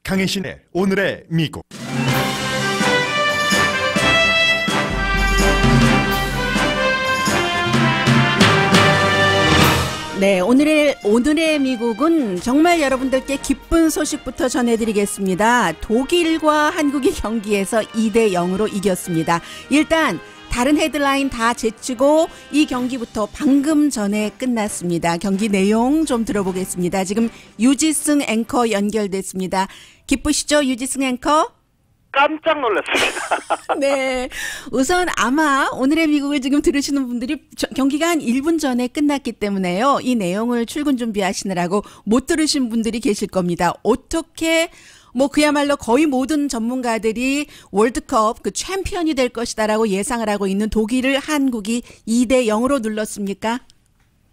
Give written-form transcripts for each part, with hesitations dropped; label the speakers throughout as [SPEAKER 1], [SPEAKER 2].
[SPEAKER 1] 강혜신의 오늘의 미국.
[SPEAKER 2] 네, 오늘의 미국은 정말 여러분들께 기쁜 소식부터 전해드리겠습니다. 독일과 한국이 경기에서 2대0으로 이겼습니다. 일단 다른 헤드라인 다 제치고 이 경기부터 방금 전에 끝났습니다. 경기 내용 좀 들어보겠습니다. 지금 유지승 앵커 연결됐습니다. 기쁘시죠, 유지승 앵커?
[SPEAKER 3] 깜짝 놀랐습니다.
[SPEAKER 2] 네. 우선 아마 오늘의 미국을 지금 들으시는 분들이 경기가 한 1분 전에 끝났기 때문에요. 이 내용을 출근 준비하시느라고 못 들으신 분들이 계실 겁니다. 어떻게 그야말로 거의 모든 전문가들이 월드컵 그 챔피언이 될 것이다라고 예상을 하고 있는 독일을 한국이 2대0으로 눌렀습니까?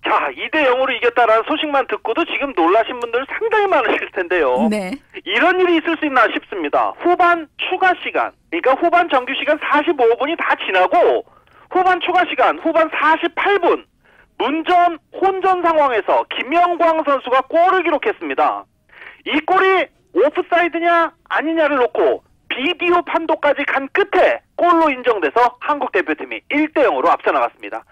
[SPEAKER 3] 자, 2대0으로 이겼다라는 소식만 듣고도 지금 놀라신 분들 상당히 많으실 텐데요.
[SPEAKER 2] 네.
[SPEAKER 3] 이런 일이 있을 수 있나 싶습니다. 후반 추가 시간, 그러니까 후반 정규 시간 45분이 다 지나고 후반 추가 시간, 후반 48분 문전 혼전 상황에서 김영광 선수가 골을 기록했습니다. 이 골이 오프사이드냐 아니냐를 놓고 비디오 판도까지 간 끝에 골로 인정돼서 한국 대표팀이 1대0으로 앞서 나갔습니다.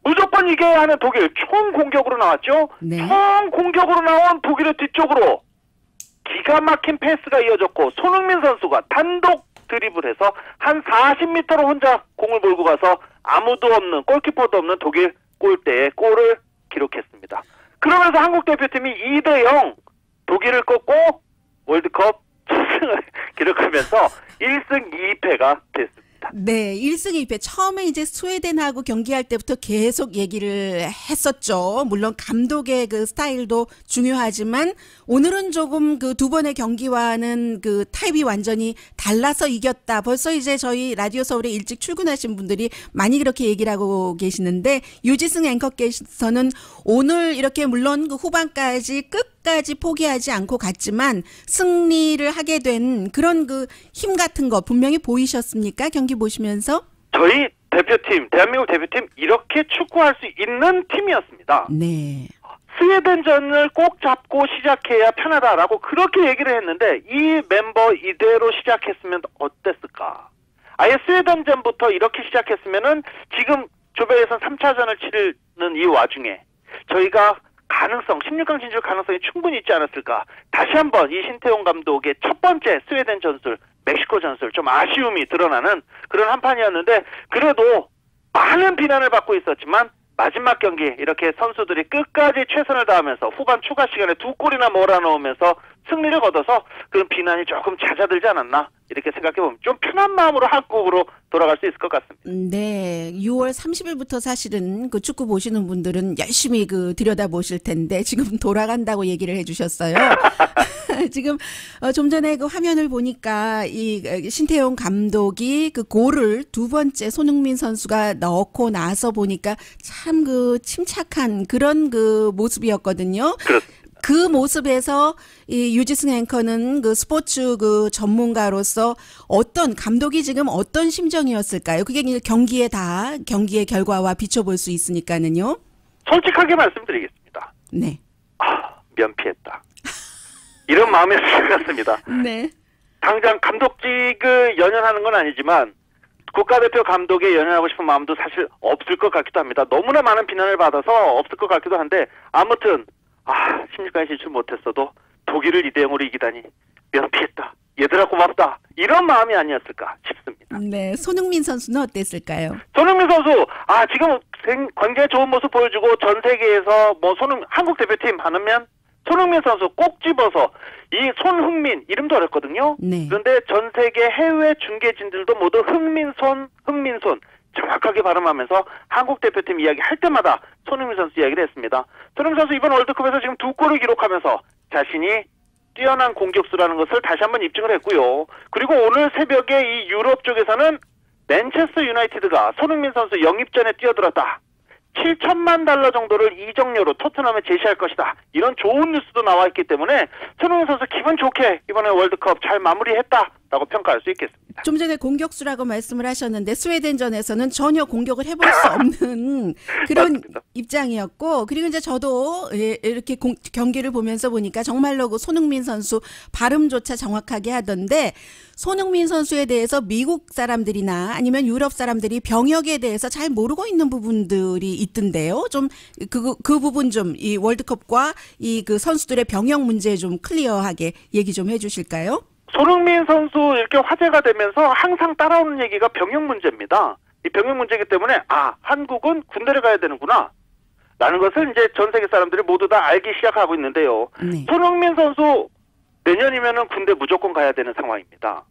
[SPEAKER 3] 무조건 이겨야 하는 독일 총 공격으로 나왔죠.
[SPEAKER 2] 네.
[SPEAKER 3] 총 공격으로 나온 독일의 뒤쪽으로 기가 막힌 패스가 이어졌고 손흥민 선수가 단독 드리블해서 한 40m로 혼자 공을 몰고 가서 아무도 없는 골키퍼도 없는 독일 골대에 골을 기록했습니다. 그러면서 한국 대표팀이 2대0 독일을 꺾고 월드컵 우승을 기록하면서 1승 2패가 됐습니다.
[SPEAKER 2] 네, 1승 2패. 처음에 이제 스웨덴하고 경기할 때부터 계속 얘기를 했었죠. 물론 감독의 그 스타일도 중요하지만 오늘은 조금 그 두 번의 경기와는 그 타입이 완전히 달라서 이겼다. 벌써 이제 저희 라디오 서울에 일찍 출근하신 분들이 많이 그렇게 얘기를 하고 계시는데 유지승 앵커께서는 오늘 이렇게 물론 그 후반까지 끝까지 포기하지 않고 갔지만 승리를 하게 된 그런 그 힘 같은 거 분명히 보이셨습니까? 경기 보시면서?
[SPEAKER 3] 저희 대표팀, 대한민국 대표팀 이렇게 축구할 수 있는 팀이었습니다.
[SPEAKER 2] 네.
[SPEAKER 3] 스웨덴전을 꼭 잡고 시작해야 편하다라고 그렇게 얘기를 했는데 이 멤버 이대로 시작했으면 어땠을까? 아예 스웨덴전부터 이렇게 시작했으면은 지금 조별예선 3차전을 치르는 이 와중에 저희가 가능성, 16강 진출 가능성이 충분히 있지 않았을까? 다시 한번 이 신태용 감독의 첫 번째 스웨덴 전술, 멕시코 전술 좀 아쉬움이 드러나는 그런 한 판이었는데 그래도 많은 비난을 받고 있었지만 마지막 경기 이렇게 선수들이 끝까지 최선을 다하면서 후반 추가 시간에 2골이나 몰아넣으면서 승리를 거둬서 그런 비난이 조금 잦아들지 않았나 이렇게 생각해보면 좀 편한 마음으로 한국으로 돌아갈 수 있을 것 같습니다.
[SPEAKER 2] 네, 6월 30일부터 사실은 그 축구 보시는 분들은 열심히 그 들여다보실 텐데 지금 돌아간다고 얘기를 해주셨어요. 지금 좀 전에 그 화면을 보니까 이 신태용 감독이 그 골을 두 번째 손흥민 선수가 넣고 나서 보니까 참 그 침착한 그런 그 모습이었거든요.
[SPEAKER 3] 그렇습니다.
[SPEAKER 2] 그 모습에서 이 유지승 앵커는 그 스포츠 그 전문가로서 어떤 감독이 지금 어떤 심정이었을까요? 그게 경기의 결과와 비춰볼 수 있으니까는요.
[SPEAKER 3] 솔직하게 말씀드리겠습니다.
[SPEAKER 2] 네.
[SPEAKER 3] 면피했다. 이런 마음이었을 것 같습니다.
[SPEAKER 2] 네.
[SPEAKER 3] 당장 감독직을 연연하는 건 아니지만 국가대표 감독에 연연하고 싶은 마음도 사실 없을 것 같기도 합니다. 너무나 많은 비난을 받아서 없을 것 같기도 한데 아무튼 16강에 진출 못했어도 독일을 2대0으로 이기다니 면피했다. 얘들아 고맙다. 이런 마음이 아니었을까 싶습니다.
[SPEAKER 2] 네, 손흥민 선수는 어땠을까요?
[SPEAKER 3] 손흥민 선수 지금 굉장히 좋은 모습 보여주고 전 세계에서 한국 대표팀 하면 손흥민 선수 꼭 집어서 이 손흥민 이름도 어렵거든요.
[SPEAKER 2] 네.
[SPEAKER 3] 그런데 전 세계 해외 중계진들도 모두 흥민손 정확하게 발음하면서 한국 대표팀 이야기 할 때마다 손흥민 선수 이야기를 했습니다. 손흥민 선수 이번 월드컵에서 지금 2골을 기록하면서 자신이 뛰어난 공격수라는 것을 다시 한번 입증을 했고요. 그리고 오늘 새벽에 이 유럽 쪽에서는 맨체스터 유나이티드가 손흥민 선수 영입전에 뛰어들었다. 7천만 달러 정도를 이적료로 토트넘에 제시할 것이다. 이런 좋은 뉴스도 나와 있기 때문에 손흥민 선수 기분 좋게 이번에 월드컵 잘 마무리했다라고 평가할 수 있겠습니다.
[SPEAKER 2] 좀 전에 공격수라고 말씀을 하셨는데 스웨덴전에서는 전혀 공격을 해볼 수 없는 그런
[SPEAKER 3] 맞습니다.
[SPEAKER 2] 입장이었고, 그리고 이제 저도 이렇게 경기를 보면서 보니까 정말로 그 손흥민 선수 발음조차 정확하게 하던데, 손흥민 선수에 대해서 미국 사람들이나 아니면 유럽 사람들이 병역에 대해서 잘 모르고 있는 부분들이 있던데요. 좀 그 부분 좀 이 월드컵과 이 그 선수들의 병역 문제 좀 클리어하게 얘기 좀 해주실까요?
[SPEAKER 3] 손흥민 선수 이렇게 화제가 되면서 항상 따라오는 얘기가 병역 문제입니다. 이 병역 문제이기 때문에 한국은 군대를 가야 되는구나 라는 것을 이제 전 세계 사람들이 모두 다 알기 시작하고 있는데요.
[SPEAKER 2] 네.
[SPEAKER 3] 손흥민 선수 내년이면은 군대 무조건 가야 되는 상황입니다.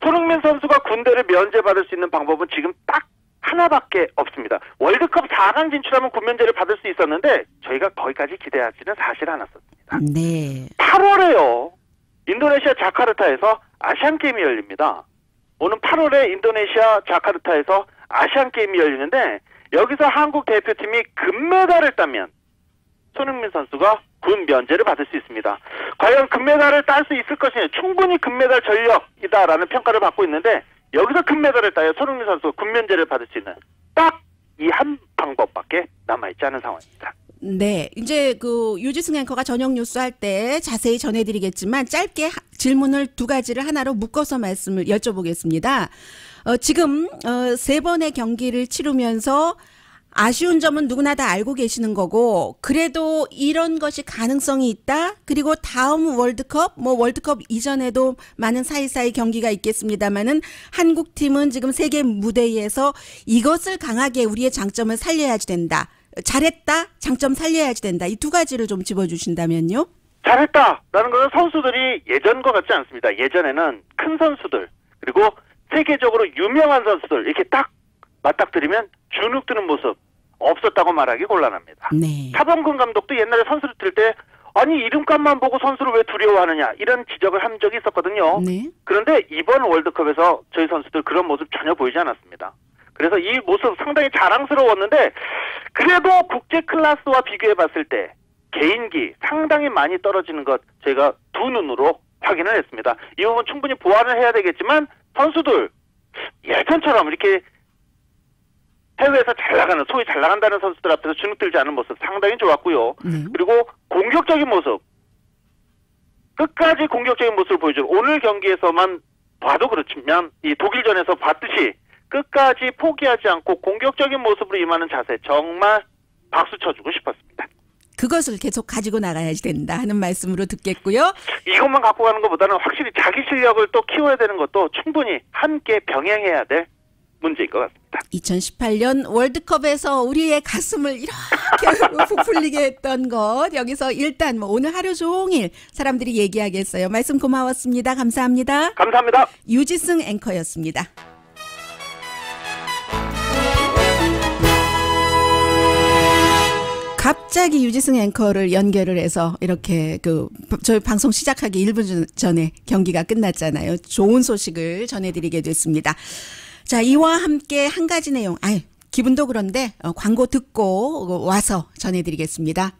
[SPEAKER 3] 손흥민 선수가 군대를 면제받을 수 있는 방법은 지금 딱 하나밖에 없습니다. 월드컵 4강 진출하면 군면제를 받을 수 있었는데 저희가 거기까지 기대하지는 사실 않았었습니다.
[SPEAKER 2] 네.
[SPEAKER 3] 8월에요. 인도네시아 자카르타에서 아시안게임이 열립니다. 오는 8월에 인도네시아 자카르타에서 아시안게임이 열리는데 여기서 한국 대표팀이 금메달을 따면 손흥민 선수가 군 면제를 받을 수 있습니다. 과연 금메달을 딸 수 있을 것이냐, 충분히 금메달 전력이다라는 평가를 받고 있는데 여기서 금메달을 따야 손흥민 선수가 군 면제를 받을 수 있는 딱 이 한 방법밖에 남아있지 않은 상황입니다.
[SPEAKER 2] 네, 이제 그 유지승 앵커가 저녁 뉴스 할 때 자세히 전해드리겠지만 짧게 질문을 두 가지를 하나로 묶어서 말씀을 여쭤보겠습니다. 지금 3번의 경기를 치르면서 아쉬운 점은 누구나 다 알고 계시는 거고, 그래도 이런 것이 가능성이 있다. 그리고 다음 월드컵, 월드컵 이전에도 많은 사이사이 경기가 있겠습니다만은 한국 팀은 지금 세계 무대에서 이것을 강하게 우리의 장점을 살려야지 된다. 잘했다, 장점 살려야지 된다. 이 두 가지를 좀 집어주신다면요.
[SPEAKER 3] 잘했다라는 것은 선수들이 예전과 같지 않습니다. 예전에는 큰 선수들 그리고 세계적으로 유명한 선수들 이렇게 딱 맞닥뜨리면 주눅드는 모습 없었다고 말하기 곤란합니다.
[SPEAKER 2] 네.
[SPEAKER 3] 차범근 감독도 옛날에 선수를 들 때 아니 이름값만 보고 선수를 왜 두려워하느냐 이런 지적을 한 적이 있었거든요.
[SPEAKER 2] 네.
[SPEAKER 3] 그런데 이번 월드컵에서 저희 선수들 그런 모습 전혀 보이지 않았습니다. 그래서 이 모습 상당히 자랑스러웠는데 그래도 국제 클래스와 비교해 봤을 때 개인기 상당히 많이 떨어지는 것 저희가 두 눈으로 확인을 했습니다. 이 부분 충분히 보완을 해야 되겠지만 선수들 예전처럼 이렇게 해외에서 잘 나가는, 소위 잘 나간다는 선수들 앞에서 주눅들지 않은 모습 상당히 좋았고요. 그리고 공격적인 모습, 끝까지 공격적인 모습을 보여준 오늘 경기에서만 봐도 그렇지만 이 독일전에서 봤듯이 끝까지 포기하지 않고 공격적인 모습으로 임하는 자세 정말 박수 쳐주고 싶었습니다.
[SPEAKER 2] 그것을 계속 가지고 나가야지 된다 하는 말씀으로 듣겠고요.
[SPEAKER 3] 이것만 갖고 가는 것보다는 확실히 자기 실력을 또 키워야 되는 것도 충분히 함께 병행해야 될 문제인 것 같습니다.
[SPEAKER 2] 2018년 월드컵에서 우리의 가슴을 이렇게 부풀리게 했던 것, 여기서 일단 오늘 하루 종일 사람들이 얘기하겠어요. 말씀 고마웠습니다. 감사합니다.
[SPEAKER 3] 감사합니다.
[SPEAKER 2] 유지승 앵커였습니다. 갑자기 유지승 앵커를 연결을 해서 이렇게 저희 방송 시작하기 1분 전에 경기가 끝났잖아요. 좋은 소식을 전해드리게 됐습니다. 자, 이와 함께 한 가지 내용, 기분도 그런데 광고 듣고 와서 전해드리겠습니다.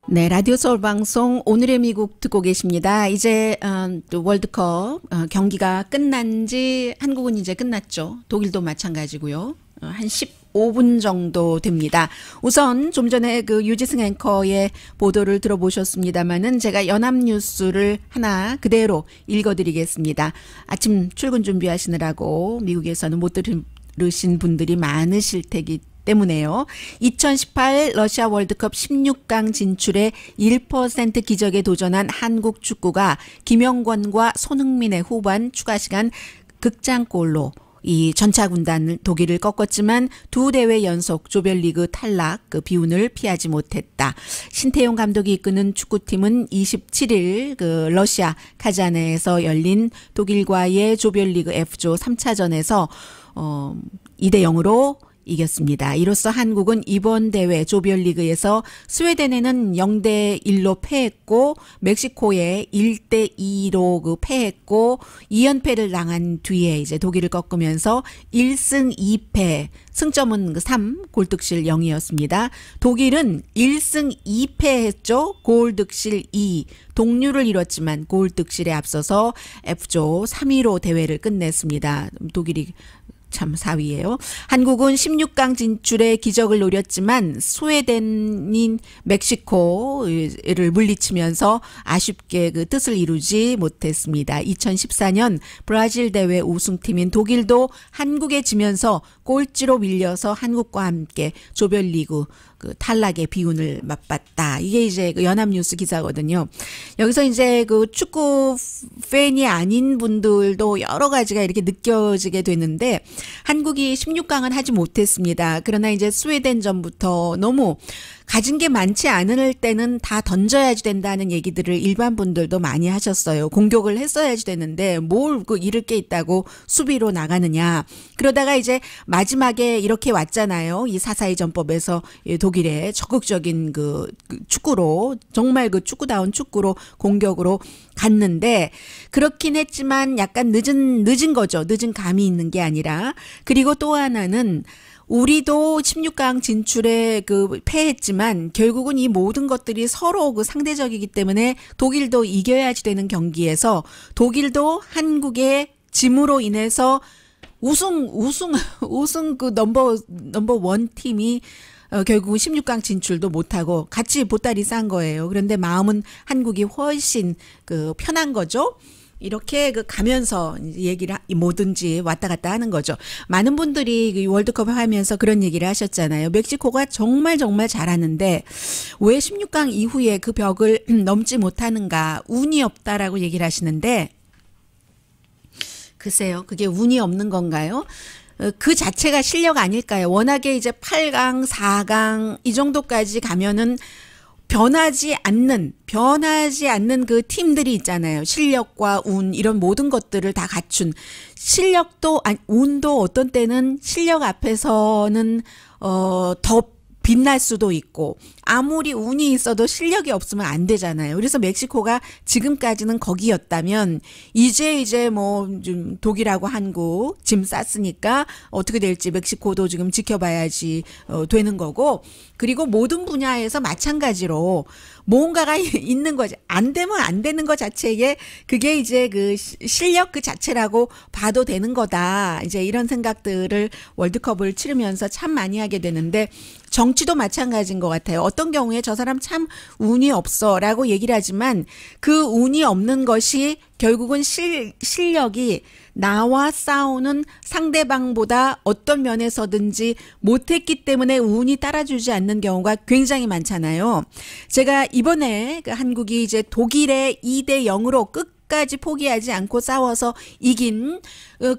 [SPEAKER 2] 네, 라디오 서울 방송 오늘의 미국 듣고 계십니다. 이제 또 월드컵 경기가 끝난 지 한국은 이제 끝났죠. 독일도 마찬가지고요. 한 15분 정도 됩니다. 우선 좀 전에 그 유지승 앵커의 보도를 들어보셨습니다만은 제가 연합뉴스를 하나 그대로 읽어드리겠습니다. 아침 출근 준비하시느라고 미국에서는 못 들으신 분들이 많으실 테기 때문에요. 2018 러시아 월드컵 16강 진출에 1% 기적에 도전한 한국 축구가 김영권과 손흥민의 후반 추가 시간 극장골로 이 전차 군단 독일을 꺾었지만 두 대회 연속 조별리그 탈락 그 비운을 피하지 못했다. 신태용 감독이 이끄는 축구팀은 27일 그 러시아 카자흐에서 열린 독일과의 조별리그 F조 3차전에서 2대 0으로 이겼습니다. 이로써 한국은 이번 대회 조별리그에서 스웨덴에는 0대1로 패했고 멕시코에 1대2로 그 패했고 2연패를 당한 뒤에 이제 독일을 꺾으면서 1승 2패 승점은 3, 골득실 0이었습니다. 독일은 1승 2패했죠. 골득실 2. 동률을 이뤘지만 골득실에 앞서서 F조 3위로 대회를 끝냈습니다. 독일이 참 4위예요. 한국은 16강 진출의 기적을 노렸지만 스웨덴인 멕시코를 물리치면서 아쉽게 그 뜻을 이루지 못했습니다. 2014년 브라질 대회 우승팀인 독일도 한국에 지면서 꼴찌로 밀려서 한국과 함께 조별리그 그 탈락의 비운을 맛봤다. 이게 이제 그 연합뉴스 기사거든요. 여기서 이제 그 축구 팬이 아닌 분들도 여러 가지가 이렇게 느껴지게 되는데 한국이 16강은 하지 못했습니다. 그러나 이제 스웨덴전부터 너무 가진 게 많지 않을 때는 다 던져야지 된다는 얘기들을 일반 분들도 많이 하셨어요. 공격을 했어야지 되는데 뭘 그 잃을 게 있다고 수비로 나가느냐. 그러다가 이제 마지막에 이렇게 왔잖아요. 이 442 전법에서 독일의 적극적인 그 축구로 정말 그 축구다운 축구로 공격으로 갔는데 그렇긴 했지만 약간 늦은 거죠. 늦은 감이 있는 게 아니라. 그리고 또 하나는 우리도 16강 진출에 그 패했지만 결국은 이 모든 것들이 서로 그 상대적이기 때문에 독일도 이겨야지 되는 경기에서 독일도 한국의 짐으로 인해서 우승 그 넘버 원 팀이 결국은 16강 진출도 못하고 같이 보따리 싼 거예요. 그런데 마음은 한국이 훨씬 그 편한 거죠. 이렇게 그 가면서 얘기를 뭐든지 왔다 갔다 하는 거죠. 많은 분들이 월드컵을 하면서 그런 얘기를 하셨잖아요. 멕시코가 정말 잘하는데 왜 16강 이후에 그 벽을 넘지 못하는가. 운이 없다라고 얘기를 하시는데 글쎄요. 그게 운이 없는 건가요? 그 자체가 실력 아닐까요? 워낙에 이제 8강, 4강 이 정도까지 가면은 변하지 않는 그 팀들이 있잖아요. 실력과 운 이런 모든 것들을 다 갖춘 실력도 운도 어떤 때는 실력 앞에서는 더 빛날 수도 있고 아무리 운이 있어도 실력이 없으면 안 되잖아요. 그래서 멕시코가 지금까지는 거기였다면 이제 뭐 좀 독일하고 한국 짐 쌌으니까 어떻게 될지 멕시코도 지금 지켜봐야지 되는 거고 그리고 모든 분야에서 마찬가지로 뭔가가 있는 거지. 안 되면 안 되는 것 자체에 그게 이제 그 실력 그 자체라고 봐도 되는 거다. 이제 이런 생각들을 월드컵을 치르면서 참 많이 하게 되는데 정치도 마찬가지인 것 같아요. 어떤 경우에 저 사람 참 운이 없어라고 얘기를 하지만 그 운이 없는 것이 결국은 실력이 나와 싸우는 상대방보다 어떤 면에서든지 못했기 때문에 운이 따라주지 않는 경우가 굉장히 많잖아요. 제가 이번에 그 한국이 이제 독일의 2대0으로 끝까지 포기하지 않고 싸워서 이긴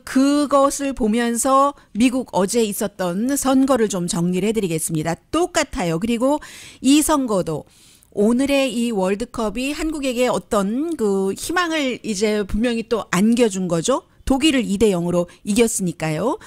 [SPEAKER 2] 그것을 보면서 미국 어제 있었던 선거를 좀 정리를 해드리겠습니다. 똑같아요. 그리고 이 선거도 오늘의 이 월드컵이 한국에게 어떤 그 희망을 이제 분명히 또 안겨준 거죠. 독일을 2대0으로 이겼으니까요.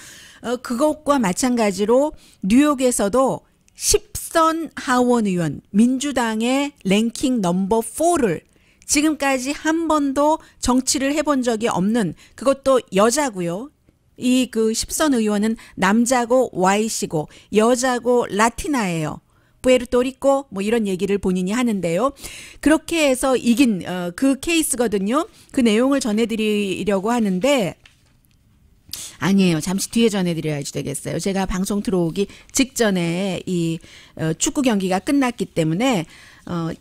[SPEAKER 2] 그것과 마찬가지로 뉴욕에서도 10선 하원 의원 민주당의 랭킹 넘버 4를 지금까지 한 번도 정치를 해본 적이 없는 그것도 여자고요. 이 그 10선 의원은 남자고 Y씨고 여자고 라티나예요. 푸에르토리코 뭐 이런 얘기를 본인이 하는데요. 그렇게 해서 이긴 그 케이스거든요. 그 내용을 전해드리려고 하는데 아니에요. 잠시 뒤에 전해드려야지 되겠어요. 제가 방송 들어오기 직전에 이 축구 경기가 끝났기 때문에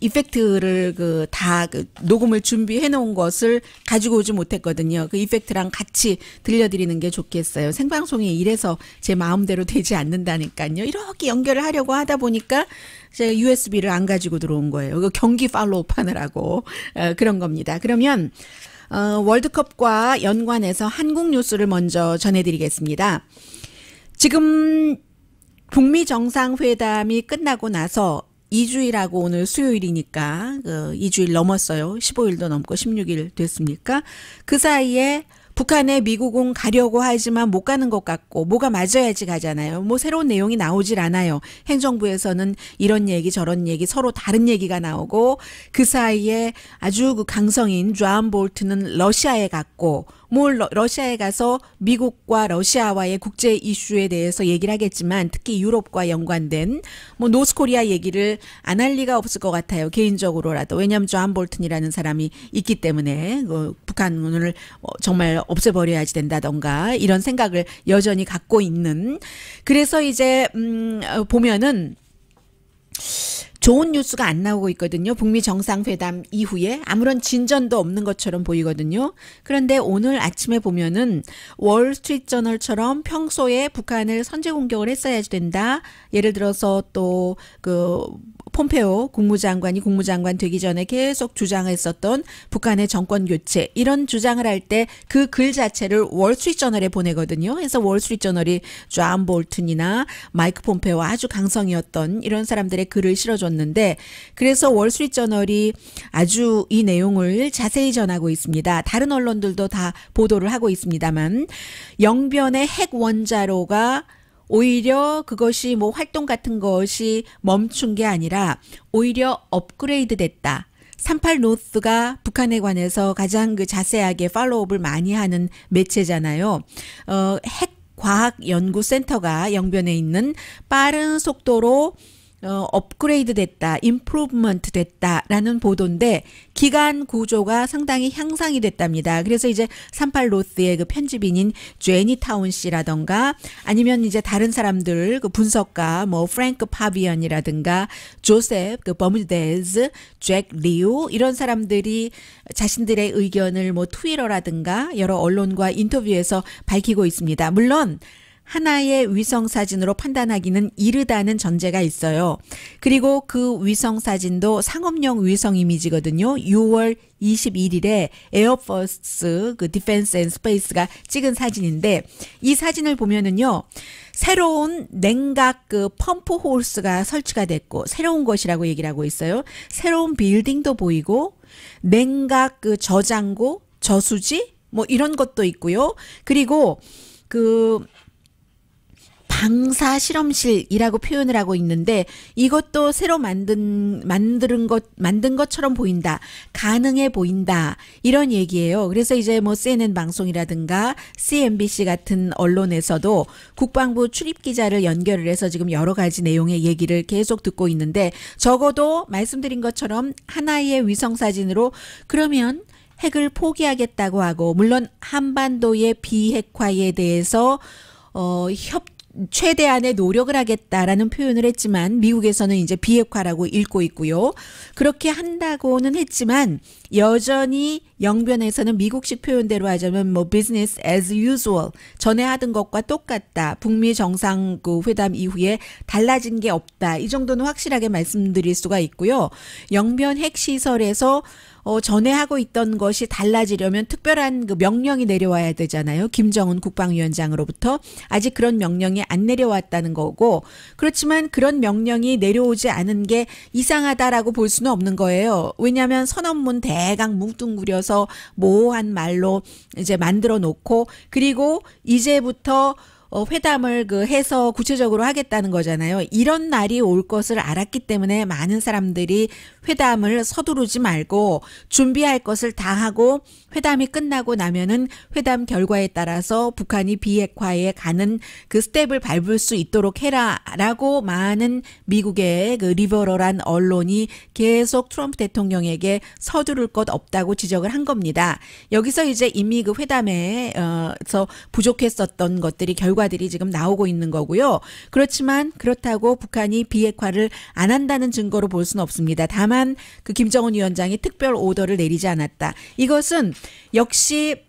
[SPEAKER 2] 이펙트를 다 녹음을 준비해 놓은 것을 가지고 오지 못했거든요. 그 이펙트랑 같이 들려드리는 게 좋겠어요. 생방송이 이래서 제 마음대로 되지 않는다니까요. 이렇게 연결을 하려고 하다 보니까 제가 USB를 안 가지고 들어온 거예요. 이거 경기 팔로우업 하느라고 그런 겁니다. 그러면 월드컵과 연관해서 한국 뉴스를 먼저 전해드리겠습니다. 지금 북미 정상회담이 끝나고 나서 2주일하고 오늘 수요일이니까 2주일 넘었어요. 15일도 넘고 16일 됐습니까? 그 사이에 북한에 미국은 가려고 하지만 못 가는 것 같고 뭐가 맞아야지 가잖아요. 뭐 새로운 내용이 나오질 않아요. 행정부에서는 이런 얘기 저런 얘기 서로 다른 얘기가 나오고 그 사이에 아주 그 강성인 존 볼튼은 러시아에 갔고 뭐 러시아에 가서 미국과 러시아와의 국제 이슈에 대해서 얘기를 하겠지만 특히 유럽과 연관된 뭐 노스코리아 얘기를 안 할 리가 없을 것 같아요. 개인적으로라도. 왜냐하면 존 볼튼이라는 사람이 있기 때문에 북한을 정말 없애버려야지 된다던가 이런 생각을 여전히 갖고 있는. 그래서 이제 보면은 좋은 뉴스가 안 나오고 있거든요. 북미 정상회담 이후에 아무런 진전도 없는 것처럼 보이거든요. 그런데 오늘 아침에 보면은 월스트리트저널처럼 평소에 북한을 선제 공격을 했어야지 된다. 예를 들어서 또 그 폼페오 국무장관이 국무장관 되기 전에 계속 주장했었던 북한의 정권 교체 이런 주장을 할 때 그 글 자체를 월스트리트저널에 보내거든요. 그래서 월스트리트저널이 존 볼튼이나 마이크 폼페오 아주 강성이었던 이런 사람들의 글을 실어줬는데 그래서 월스트리트저널이 아주 이 내용을 자세히 전하고 있습니다. 다른 언론들도 다 보도를 하고 있습니다만 영변의 핵 원자로가 오히려 그것이 뭐 활동 같은 것이 멈춘 게 아니라 오히려 업그레이드 됐다. 38 노스가 북한에 관해서 가장 그 자세하게 팔로우업을 많이 하는 매체잖아요. 핵과학연구센터가 영변에 있는 빠른 속도로 업그레이드 됐다, 임프루브먼트 됐다라는 보도인데 기간 구조가 상당히 향상이 됐답니다. 그래서 이제 38 노스의 그 편집인인 제니 타운 씨라던가 아니면 이제 다른 사람들 그 분석가 뭐 프랭크 파비언이라든가 조셉 그 버뮤데즈, 잭 리우 이런 사람들이 자신들의 의견을 뭐 트위터라든가 여러 언론과 인터뷰에서 밝히고 있습니다. 물론 하나의 위성 사진으로 판단하기는 이르다는 전제가 있어요. 그리고 그 위성 사진도 상업용 위성 이미지거든요. 6월 21일에 에어포스 그 디펜스 앤 스페이스가 찍은 사진인데 이 사진을 보면은요. 새로운 냉각 그 펌프 호스가 설치가 됐고 새로운 것이라고 얘기를 하고 있어요. 새로운 빌딩도 보이고 냉각 그 저장고, 저수지 뭐 이런 것도 있고요. 그리고 그 방사 실험실이라고 표현을 하고 있는데 이것도 새로 만든 것처럼 보인다. 가능해 보인다. 이런 얘기예요. 그래서 이제 뭐 CNN 방송이라든가 CNBC 같은 언론에서도 국방부 출입 기자를 연결을 해서 지금 여러 가지 내용의 얘기를 계속 듣고 있는데 적어도 말씀드린 것처럼 하나의 위성 사진으로 그러면 핵을 포기하겠다고 하고 물론 한반도의 비핵화에 대해서 최대한의 노력을 하겠다라는 표현을 했지만 미국에서는 이제 비핵화라고 읽고 있고요. 그렇게 한다고는 했지만 여전히 영변에서는 미국식 표현대로 하자면 뭐 business as usual 전에 하던 것과 똑같다. 북미 정상 그 회담 이후에 달라진 게 없다. 이 정도는 확실하게 말씀드릴 수가 있고요. 영변 핵시설에서 전에 하고 있던 것이 달라지려면 특별한 그 명령이 내려와야 되잖아요. 김정은 국방위원장으로부터 아직 그런 명령이 안 내려왔다는 거고 그렇지만 그런 명령이 내려오지 않은 게 이상하다라고 볼 수는 없는 거예요. 왜냐하면 선언문 대강 뭉뚱그려서 모호한 말로 이제 만들어 놓고 그리고 이제부터 회담을 해서 구체적으로 하겠다는 거잖아요. 이런 날이 올 것을 알았기 때문에 많은 사람들이 회담을 서두르지 말고 준비할 것을 다 하고 회담이 끝나고 나면은 회담 결과에 따라서 북한이 비핵화에 가는 그 스텝을 밟을 수 있도록 해라라고 많은 미국의 그 리버럴한 언론이 계속 트럼프 대통령에게 서두를 것 없다고 지적을 한 겁니다. 여기서 이제 이미 그 회담에서 부족했었던 것들이 결과들이 지금 나오고 있는 거고요. 그렇지만 그렇다고 북한이 비핵화를 안 한다는 증거로 볼 수는 없습니다. 다만 그 김정은 위원장이 특별 오더를 내리지 않았다. 이것은 역시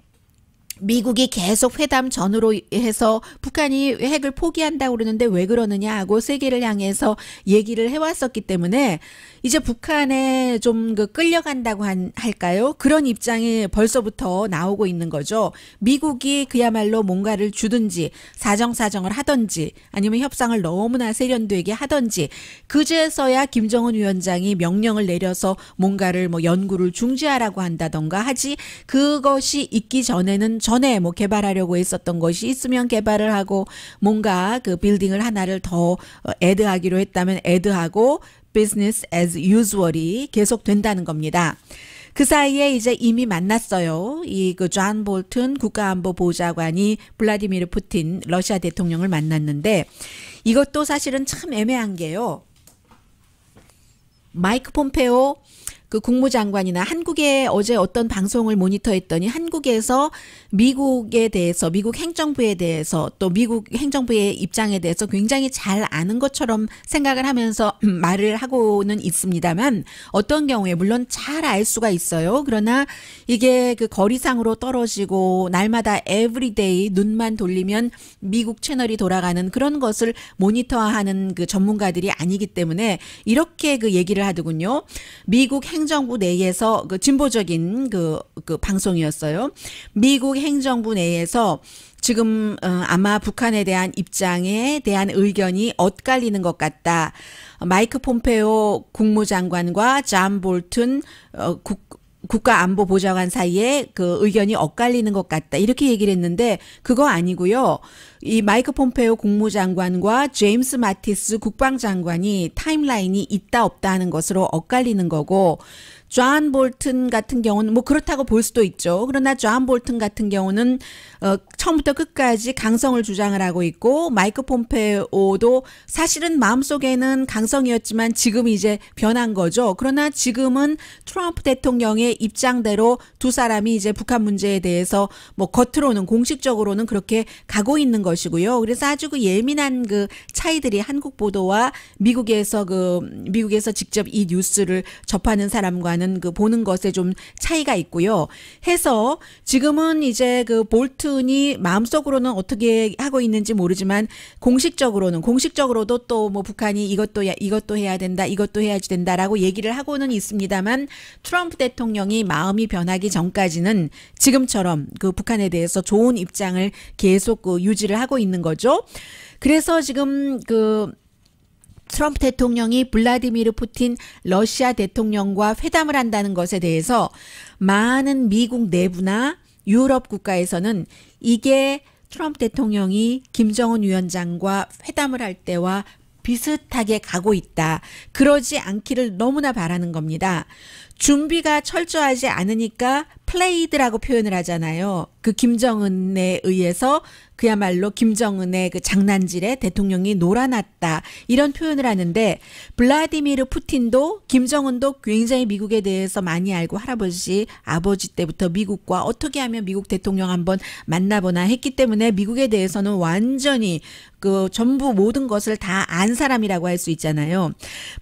[SPEAKER 2] 미국이 계속 회담 전후로 해서 북한이 핵을 포기한다고 그러는데 왜 그러느냐 하고 세계를 향해서 얘기를 해왔었기 때문에 이제 북한에 좀 그 끌려간다고 할까요? 그런 입장이 벌써부터 나오고 있는 거죠. 미국이 그야말로 뭔가를 주든지 사정사정을 하든지 아니면 협상을 너무나 세련되게 하든지 그제서야 김정은 위원장이 명령을 내려서 뭔가를 뭐 연구를 중지하라고 한다던가 하지, 그것이 있기 전에는 전에 뭐 개발하려고 했었던 것이 있으면 개발을 하고 뭔가 그 빌딩을 하나를 더 애드하기로 했다면 애드하고 business as usual이 계속 된다는 겁니다. 그 사이에 이제 이미 만났어요. 이 그 존 볼튼 국가안보보좌관이 블라디미르 푸틴 러시아 대통령을 만났는데 이것도 사실은 참 애매한 게요. 마이크 폼페오 그 국무장관이나 한국의 어제 어떤 방송을 모니터했더니 한국에서 미국에 대해서, 미국 행정부에 대해서 또 미국 행정부의 입장에 대해서 굉장히 잘 아는 것처럼 생각을 하면서 말을 하고는 있습니다만 어떤 경우에 물론 잘 알 수가 있어요. 그러나 이게 그 거리상으로 떨어지고 날마다 에브리데이 눈만 돌리면 미국 채널이 돌아가는 그런 것을 모니터하는 그 전문가들이 아니기 때문에 이렇게 그 얘기를 하더군요. 미국 행정부 내에서 그 진보적인 그 방송이었어요. 미국 행정부 내에서 지금 아마 북한에 대한 입장에 대한 의견이 엇갈리는 것 같다. 마이크 폼페오 국무장관과 존 볼튼 국가안보보좌관 사이에 그 의견이 엇갈리는 것 같다. 이렇게 얘기를 했는데 그거 아니고요. 이 마이크 폼페오 국무장관과 제임스 마티스 국방장관이 타임라인이 있다 없다 하는 것으로 엇갈리는 거고, 존 볼튼 같은 경우는 뭐 그렇다고 볼 수도 있죠. 그러나 존 볼튼 같은 경우는 처음부터 끝까지 강성을 주장을 하고 있고, 마이크 폼페오도 사실은 마음속에는 강성이었지만 지금 이제 변한 거죠. 그러나 지금은 트럼프 대통령의 입장대로 두 사람이 이제 북한 문제에 대해서 뭐 겉으로는 공식적으로는 그렇게 가고 있는 것이고요. 그래서 아주 그 예민한 그 차이들이 한국 보도와 미국에서 직접 이 뉴스를 접하는 사람과는 그 보는 것에 좀 차이가 있고요. 해서 지금은 이제 그 볼튼이 마음속으로는 어떻게 하고 있는지 모르지만 공식적으로도 또 뭐 북한이 이것도 해야 된다, 이것도 해야지 된다라고 얘기를 하고는 있습니다만 트럼프 대통령이 마음이 변하기 전까지는 지금처럼 그 북한에 대해서 좋은 입장을 계속 그 유지를 하고 있는 거죠. 그래서 지금 그 트럼프 대통령이 블라디미르 푸틴 러시아 대통령과 회담을 한다는 것에 대해서 많은 미국 내부나 유럽 국가에서는 이게 트럼프 대통령이 김정은 위원장과 회담을 할 때와 비슷하게 가고 있다. 그러지 않기를 너무나 바라는 겁니다. 준비가 철저하지 않으니까 플레이드라고 표현을 하잖아요. 그 김정은에 의해서 그야말로 김정은의 그 장난질에 대통령이 놀아났다, 이런 표현을 하는데, 블라디미르 푸틴도 김정은도 굉장히 미국에 대해서 많이 알고 아버지 때부터 미국과 어떻게 하면 미국 대통령 한번 만나보나 했기 때문에 미국에 대해서는 완전히 그 전부 모든 것을 다 안 사람이라고 할 수 있잖아요.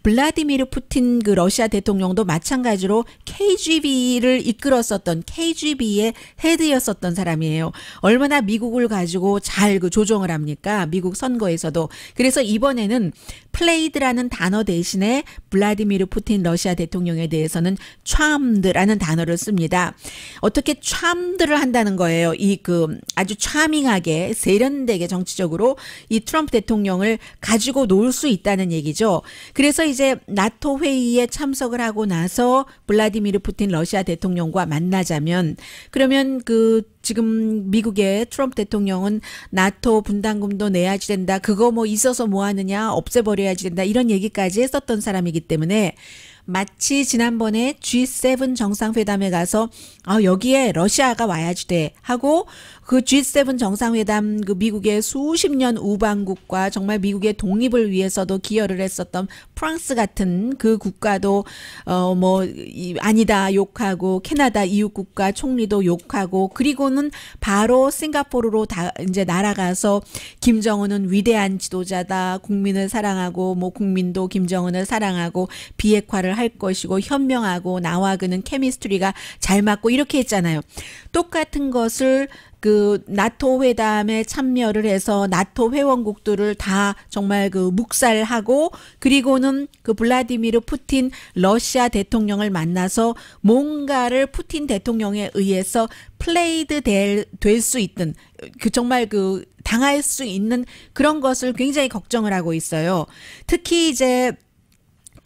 [SPEAKER 2] 블라디미르 푸틴 그 러시아 대통령도 마찬가지로 KGB를 이끌었었던, KGB의 헤드였었던 사람이에요. 얼마나 미국을 가지고 잘 그 조종을 합니까? 미국 선거에서도. 그래서 이번에는 플레이드라는 단어 대신에 블라디미르 푸틴 러시아 대통령에 대해서는 charmed라는 단어를 씁니다. 어떻게 charmed를 한다는 거예요. 이 그 아주 차밍하게 세련되게 정치적으로 이 트럼프 대통령을 가지고 놀 수 있다는 얘기죠. 그래서 이제 나토 회의에 참석을 하고 나서 블라디미르 푸틴 러시아 대통령과 만나자면, 그러면 그 지금 미국의 트럼프 대통령은 나토 분담금도 내야지 된다, 그거 뭐 있어서 뭐 하느냐, 없애버려야지 된다, 이런 얘기까지 했었던 사람이기 때문에 마치 지난번에 G7 정상회담에 가서 여기에 러시아가 와야지 돼 하고, 그 G7 정상회담 그 미국의 수십 년 우방국과 정말 미국의 독립을 위해서도 기여를 했었던 프랑스 같은 그 국가도 아니다 욕하고, 캐나다 이웃국가 총리도 욕하고, 그리고는 바로 싱가포르로 다 이제 날아가서 김정은은 위대한 지도자다, 국민을 사랑하고 뭐 국민도 김정은을 사랑하고 비핵화를 할 것이고 현명하고 나와 그는 케미스트리가 잘 맞고, 이렇게 했잖아요. 똑같은 것을 그 나토 회담에 참여를 해서 나토 회원국들을 다 정말 그 묵살하고 그리고는 그 블라디미르 푸틴 러시아 대통령을 만나서 뭔가를 푸틴 대통령에 의해서 플레이드 될 수 있는 그 정말 그 당할 수 있는 그런 것을 굉장히 걱정을 하고 있어요. 특히 이제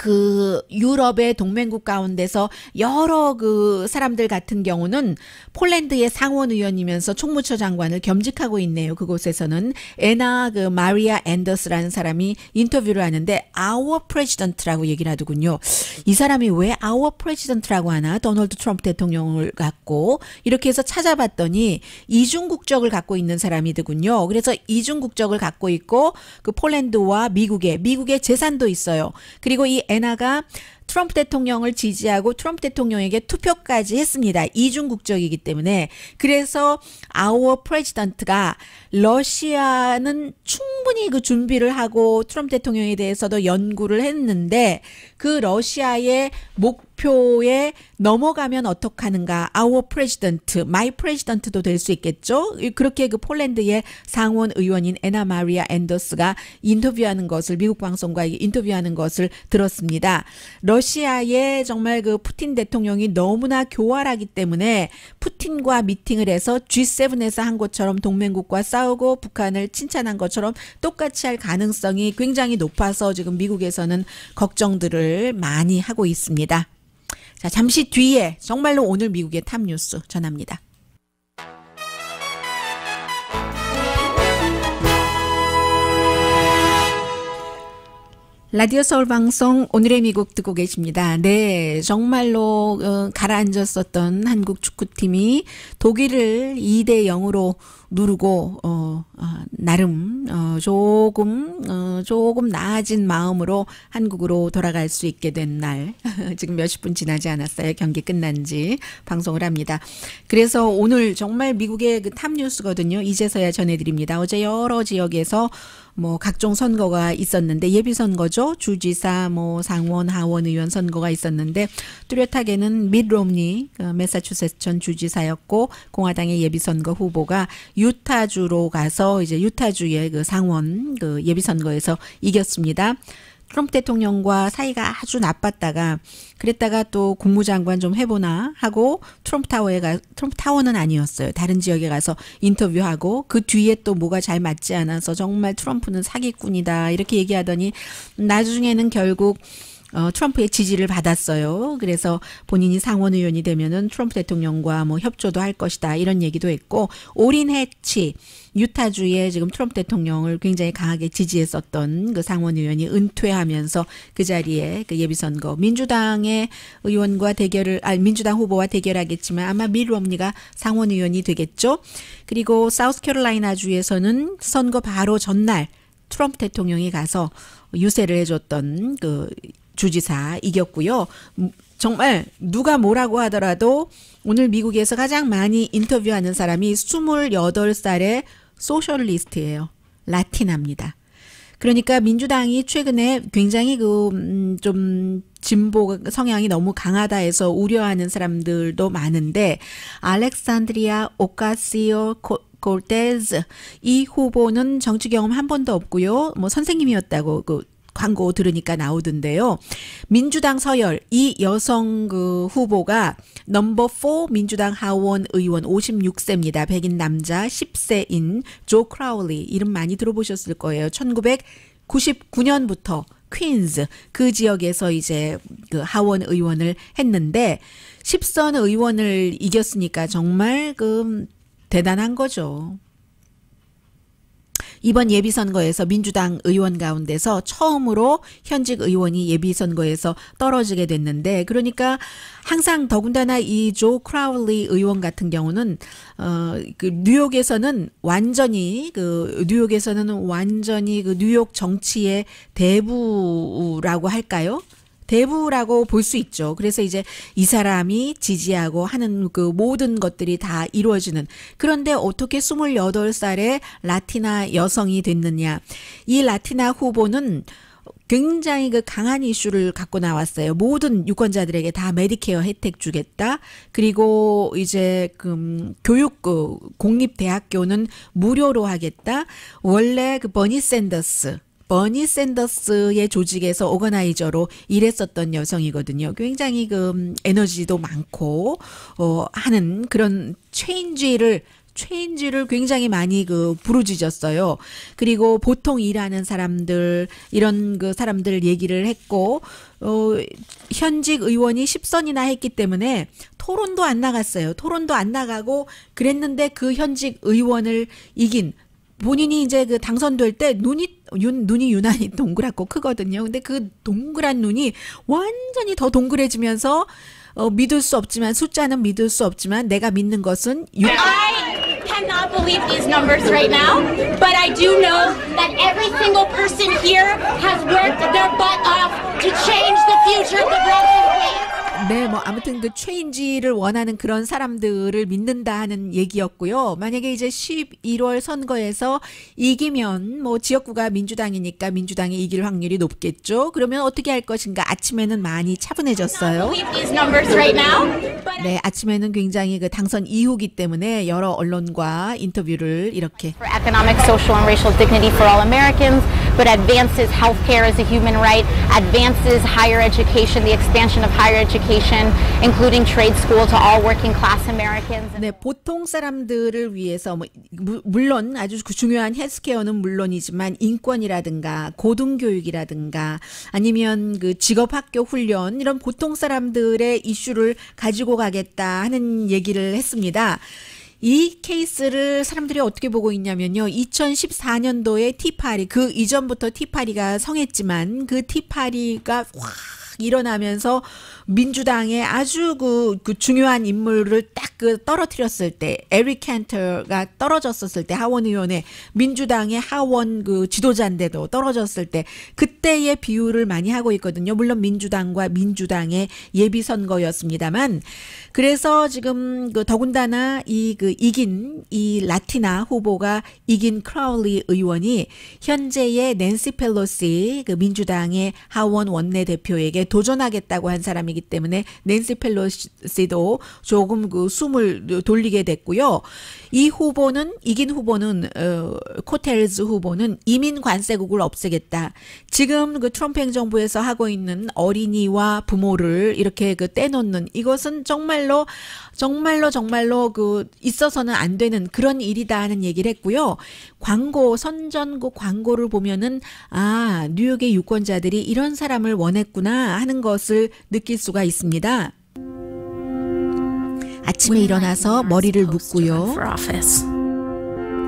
[SPEAKER 2] 그 유럽의 동맹국 가운데서 여러 그 사람들 같은 경우는 폴란드의 상원 의원이면서 총무처 장관을 겸직하고 있네요. 그곳에서는 에나 그 마리아 앤더스라는 사람이 인터뷰를 하는데 our president라고 얘기를 하더군요. 이 사람이 왜 our president라고 하나? 도널드 트럼프 대통령을 갖고 이렇게 해서 찾아봤더니 이중 국적을 갖고 있는 사람이더군요. 그래서 이중 국적을 갖고 있고 그 폴란드와 미국의 재산도 있어요. 그리고 이 에나가 트럼프 대통령을 지지하고 트럼프 대통령에게 투표까지 했습니다. 이중 국적이기 때문에. 그래서 our president가 러시아는 충분히 그 준비를 하고 트럼프 대통령에 대해서도 연구를 했는데 그 러시아의 목표에 넘어가면 어떡하는가. our president, my president도 될 수 있겠죠. 그렇게 그 폴란드의 상원 의원인 에나 마리아 앤더스가 인터뷰하는 것을 미국 방송과 인터뷰하는 것을 들었습니다. 러시아의 정말 그 푸틴 대통령이 너무나 교활하기 때문에 푸틴과 미팅을 해서 G7에서 한 것처럼 동맹국과 싸우고 북한을 칭찬한 것처럼 똑같이 할 가능성이 굉장히 높아서 지금 미국에서는 걱정들을 많이 하고 있습니다. 자, 잠시 뒤에 정말로 오늘 미국의 탑 뉴스 전합니다. 라디오 서울 방송 오늘의 미국 듣고 계십니다. 네, 정말로 가라앉았었던 한국 축구팀이 독일을 2대 0으로 누르고 나름 조금 나아진 마음으로 한국으로 돌아갈 수 있게 된 날 지금 몇십 분 지나지 않았어요. 경기 끝난 지 방송을 합니다. 그래서 오늘 정말 미국의 그 탑 뉴스거든요. 이제서야 전해드립니다. 어제 여러 지역에서 뭐 각종 선거가 있었는데 예비 선거죠. 주지사, 뭐 상원, 하원 의원 선거가 있었는데 뚜렷하게는 밋 롬니 매사추세츠 전 주지사였고 공화당의 예비 선거 후보가 유타주로 가서 이제 유타주의 그 상원 그 예비 선거에서 이겼습니다. 트럼프 대통령과 사이가 아주 나빴다가 그랬다가 또 국무장관 좀 해보나 하고 트럼프 타워는 아니었어요. 다른 지역에 가서 인터뷰하고 그 뒤에 또 뭐가 잘 맞지 않아서 정말 트럼프는 사기꾼이다 이렇게 얘기하더니 나중에는 결국 트럼프의 지지를 받았어요. 그래서 본인이 상원 의원이 되면은 트럼프 대통령과 뭐 협조도 할 것이다 이런 얘기도 했고 오린 해치 유타주의 지금 트럼프 대통령을 굉장히 강하게 지지했었던 그 상원 의원이 은퇴하면서 그 자리에 그 예비선거 민주당의 의원과 민주당 후보와 대결하겠지만 아마 밋 롬니가 상원 의원이 되겠죠. 그리고 사우스캐롤라이나 주에서는 선거 바로 전날 트럼프 대통령이 가서 유세를 해줬던 그 주지사 이겼고요. 정말 누가 뭐라고 하더라도 오늘 미국에서 가장 많이 인터뷰하는 사람이 28살의 소셜리스트예요. 라틴합니다. 그러니까 민주당이 최근에 굉장히 좀 진보 성향이 너무 강하다 해서 우려하는 사람들도 많은데 알렉산드리아 오카시오 콜테즈 이 후보는 정치 경험 한 번도 없고요. 뭐 선생님이었다고 광고 들으니까 나오던데요. 민주당 서열 이 여성 그 후보가 넘버 4 민주당 하원 의원 56세입니다. 백인 남자 10세인 조 크라울리 이름 많이 들어보셨을 거예요. 1999년부터 퀸즈 그 지역에서 이제 그 하원 의원을 했는데 10선 의원을 이겼으니까 정말 대단한 거죠. 이번 예비선거에서 민주당 의원 가운데서 처음으로 현직 의원이 예비선거에서 떨어지게 됐는데 그러니까 항상 더군다나 이 조 크라울리 의원 같은 경우는 뉴욕에서는 완전히 뉴욕 정치의 대부라고 할까요? 대부라고 볼 수 있죠. 그래서 이제 이 사람이 지지하고 하는 그 모든 것들이 다 이루어지는. 그런데 어떻게 28살의 라티나 여성이 됐느냐. 이 라티나 후보는 굉장히 그 강한 이슈를 갖고 나왔어요. 모든 유권자들에게 다 메디케어 혜택 주겠다. 그리고 이제 교육 공립대학교는 무료로 하겠다. 원래 그 버니 샌더스의 조직에서 오거나이저로 일했었던 여성이거든요. 굉장히 그 에너지도 많고 하는 그런 체인지를 굉장히 많이 그 부르짖었어요. 그리고 보통 일하는 사람들 이런 그 사람들 얘기를 했고 현직 의원이 10선이나 했기 때문에 토론도 안 나갔어요. 토론도 안 나가고 그랬는데 그 현직 의원을 이긴 본인이 이제 그 당선될 때 눈이 유난히 동그랗고 크거든요. 근데 그 동그란 눈이 완전히 더 동그래지면서 믿을 수 없지만 숫자는 믿을 수 없지만 내가 믿는 것은
[SPEAKER 4] I cannot believe these numbers right now, but I do know that every single person here has worked their butt off to change the future of the Bronx State.
[SPEAKER 2] 네, 뭐 아무튼 그 체인지를 원하는 그런 사람들을 믿는다 하는 얘기였고요. 만약에 이제 11월 선거에서 이기면 뭐 지역구가 민주당이니까 민주당이 이길 확률이 높겠죠. 그러면 어떻게 할 것인가? 아침에는 많이 차분해졌어요. 네, 아침에는 굉장히 그 당선 이후기 때문에 여러 언론과 인터뷰를 이렇게
[SPEAKER 4] For economic, social, and racial dignity for all Americans, but advances healthcare as a human right, advances higher education, the expansion of higher education, including trade school to all working class Americans.
[SPEAKER 2] 네, 보통 사람들을 위해서 물론 아주 중요한 헬스케어는 물론이지만 인권이라든가 고등교육이라든가 아니면 그 직업학교 훈련 이런 보통 사람들의 이슈를 가지고 가겠다 하는 얘기를 했습니다. 이 케이스를 사람들이 어떻게 보고 있냐면요. 2014년도에 티파리, 그 이전부터 티파리가 성했지만 그 티파리가 확 일어나면서 민주당의 아주 그 중요한 인물을 딱 떨어뜨렸을 때, 에릭 캔터가 떨어졌었을 때, 하원 의원의 민주당의 하원 그 지도자인데도 떨어졌을 때, 그때의 비유를 많이 하고 있거든요. 물론 민주당과 민주당의 예비 선거였습니다만, 그래서 지금 더군다나 이긴 이 라티나 후보가 이긴 크라울리 의원이 현재의 낸시 펠로시 그 민주당의 하원 원내대표에게 도전하겠다고 한 사람이기 때문에 낸시 펠로시도 조금 그 숨을 돌리게 됐고요. 이긴 후보는 코텔즈 후보는 이민 관세국을 없애겠다. 지금 그 트럼프 행정부에서 하고 있는 어린이와 부모를 이렇게 떼놓는 이것은 정말로 그 있어서는 안 되는 그런 일이다 하는 얘기를 했고요. 선전국 광고를 보면은 뉴욕의 유권자들이 이런 사람을 원했구나 하는 것을 느낄 수가 있습니다. 아침에 일어나서 머리를 묶고요.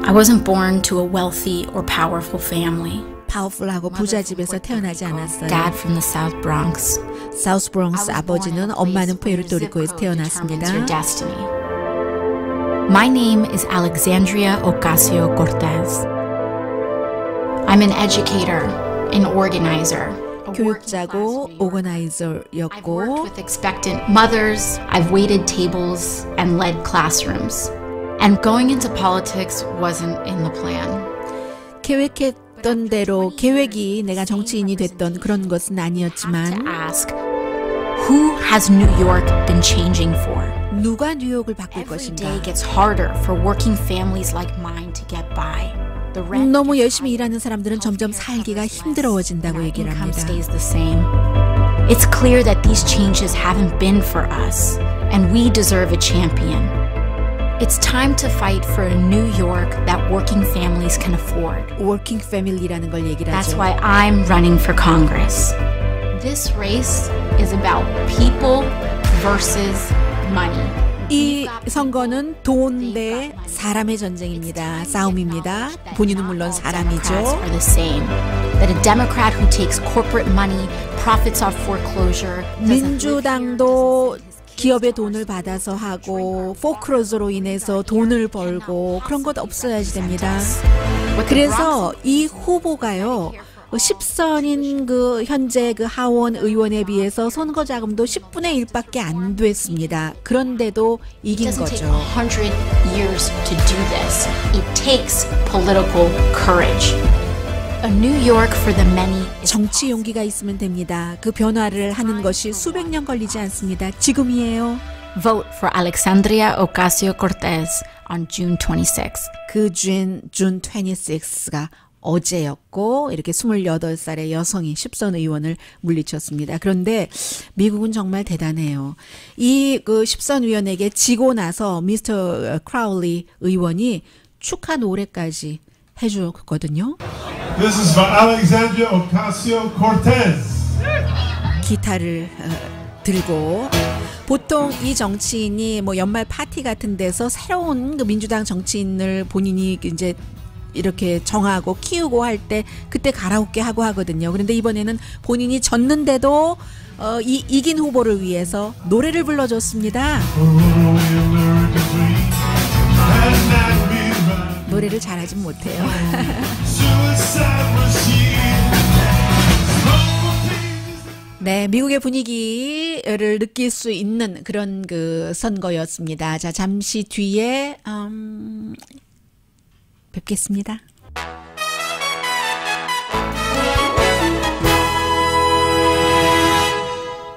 [SPEAKER 5] I wasn't born to a wealthy or powerful family.
[SPEAKER 2] 파워풀하고 부자 집에서 태어나지 않았어요.
[SPEAKER 5] Dad from the South Bronx.
[SPEAKER 2] 사우스 브롱스 아버지는 엄마는 푸에르토리코에서 태어났습니다.
[SPEAKER 5] My name is Alexandria Ocasio-Cortez. I'm an educator, an organizer.
[SPEAKER 2] 교육자고 오거나이저였고
[SPEAKER 5] I've worked with expectant mothers, I've waited tables and led classrooms. And going into politics wasn't in the plan.
[SPEAKER 2] 계획했던 대로 계획이 내가 정치인이 됐던 그런 것은 아니었지만
[SPEAKER 5] Ask, who has New York been changing for?
[SPEAKER 2] 누가 뉴욕을 바꿀
[SPEAKER 5] Every
[SPEAKER 2] 것인가?
[SPEAKER 5] day gets harder for working families like mine to get by. The rent
[SPEAKER 2] 너무 열심히 일하는 사람들은 점점 살기가 힘들어진다고 얘기를
[SPEAKER 5] income
[SPEAKER 2] 합니다.
[SPEAKER 5] stays the same. It's clear that these changes haven't been for us, and we deserve a champion. It's time to fight for a New York that working families can afford.
[SPEAKER 2] 워킹 패밀리라는 걸 얘기를
[SPEAKER 5] That's
[SPEAKER 2] 하죠.
[SPEAKER 5] why I'm running for Congress. This race is about people versus money.
[SPEAKER 2] 이 선거는 돈 대 사람의 전쟁입니다. 싸움입니다. 본인은 물론 사람이죠.
[SPEAKER 5] Are the same. That a Democrat who takes corporate money, profits off foreclosure,
[SPEAKER 2] 민주당도 기업의 돈을 받아서 하고 포크로즈로 인해서 돈을 벌고 그런 것 없어야지 됩니다. 그래서 이 후보가요. 10선인 그 현재 그 하원 의원에 비해서 선거 자금도 10분의 1밖에 안 됐습니다. 그런데도 이긴
[SPEAKER 5] It doesn't take
[SPEAKER 2] 거죠.
[SPEAKER 5] 100 years to do this. It takes political courage. A New York for the many.
[SPEAKER 2] 정치 용기가 있으면 됩니다. 그 변화를 하는 것이 수백 년 걸리지 않습니다. 지금이에요.
[SPEAKER 5] Vote for Alexandria Ocasio-Cortez on June 26th.
[SPEAKER 2] 그 준 26가 어제였고 이렇게 28살의 여성이 10선 의원을 물리쳤습니다. 그런데 미국은 정말 대단해요. 이 그 10선 의원에게 지고 나서 미스터 크라울리 의원이 축하 노래까지 해줬거든요.
[SPEAKER 6] This is for Alexandria Ocasio-Cortez.
[SPEAKER 2] 기타를 들고 보통 이 정치인이 뭐 연말 파티 같은 데서 새로운 그 민주당 정치인을 본인이 이제 이렇게 정하고 키우고 할 때 그때 가라오케 하고 하거든요. 그런데 이번에는 본인이 졌는데도 이긴 후보를 위해서 노래를 불러줬습니다. 노래를 잘하진 못해요. 네, 미국의 분위기를 느낄 수 있는 그런 그 선거였습니다. 자, 잠시 뒤에 뵙겠습니다.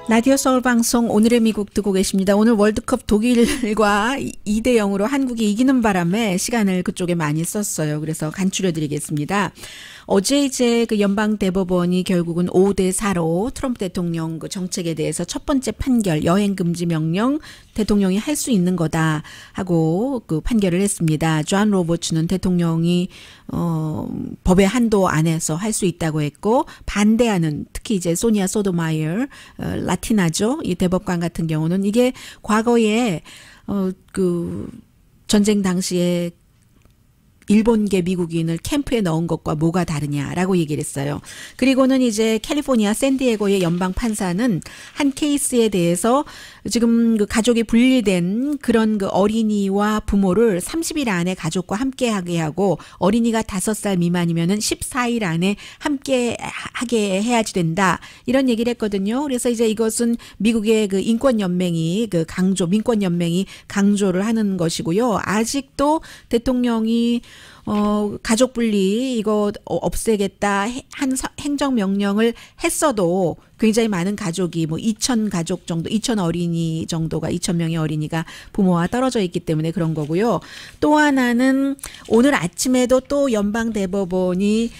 [SPEAKER 2] 라디오 서울 방송 오늘의 미국 듣고 계십니다. 오늘 월드컵 독일과 2대 0으로 한국이 이기는 바람에 시간을 그쪽에 많이 썼어요. 그래서 간추려 드리겠습니다. 어제 이제 그 연방 대법원이 결국은 5대 4로 트럼프 대통령 그 정책에 대해서 첫 번째 판결 여행 금지 명령 대통령이 할 수 있는 거다 하고 그 판결을 했습니다. 존 로버츠는 대통령이 법의 한도 안에서 할 수 있다고 했고 반대하는 특히 이제 소니아 소토마이어 라티나죠. 이 대법관 같은 경우는 이게 과거에 그 전쟁 당시에 일본계 미국인을 캠프에 넣은 것과 뭐가 다르냐라고 얘기를 했어요. 그리고는 이제 캘리포니아 샌디에고의 연방 판사는 한 케이스에 대해서 지금 그 가족이 분리된 그런 그 어린이와 부모를 30일 안에 가족과 함께하게 하고 어린이가 5살 미만이면은 14일 안에 함께하게 해야지 된다 이런 얘기를 했거든요. 그래서 이제 이것은 미국의 그 인권연맹이 그 민권연맹이 강조를 하는 것이고요. 아직도 대통령이 가족 분리 이거 없애겠다 한 행정명령을 했어도 굉장히 많은 가족이 뭐 2,000 가족 정도, 2,000 어린이 정도가 2,000명의 어린이가 부모와 떨어져 있기 때문에 그런 거고요. 또 하나는 오늘 아침에도 또 연방대법원이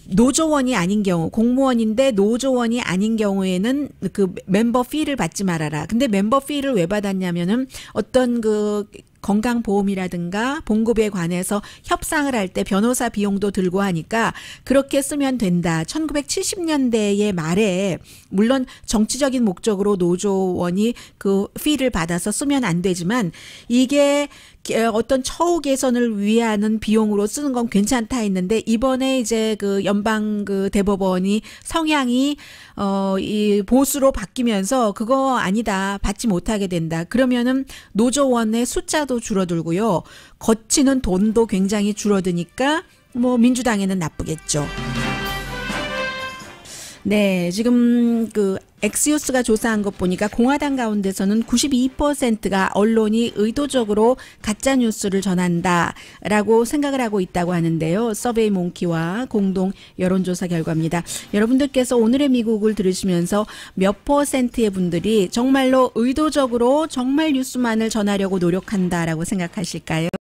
[SPEAKER 2] 노조원이 아닌 경우 공무원인데 노조원이 아닌 경우에는 그 멤버 피를 받지 말아라. 근데 멤버 피를 왜 받았냐면은 어떤 그 건강보험이라든가 봉급에 관해서 협상을 할 때 변호사 비용도 들고 하니까 그렇게 쓰면 된다. 1970년대의 말에 물론 정치적인 목적으로 노조원이 그 피를 받아서 쓰면 안 되지만 이게 어떤 처우 개선을 위하는 비용으로 쓰는 건 괜찮다 했는데 이번에 이제 그 연방 그 대법원이 성향이 이 보수로 바뀌면서 그거 아니다. 받지 못하게 된다. 그러면은 노조원의 숫자도 줄어들고요. 거치는 돈도 굉장히 줄어드니까 뭐 민주당에는 나쁘겠죠. 네, 지금 그 엑시오스가 조사한 것 보니까 공화당 가운데서는 92%가 언론이 의도적으로 가짜 뉴스를 전한다라고 생각을 하고 있다고 하는데요. 서베이 몽키와 공동 여론조사 결과입니다. 여러분들께서 오늘의 미국을 들으시면서 몇 %의 분들이 정말로 의도적으로 정말 뉴스만을 전하려고 노력한다라고 생각하실까요?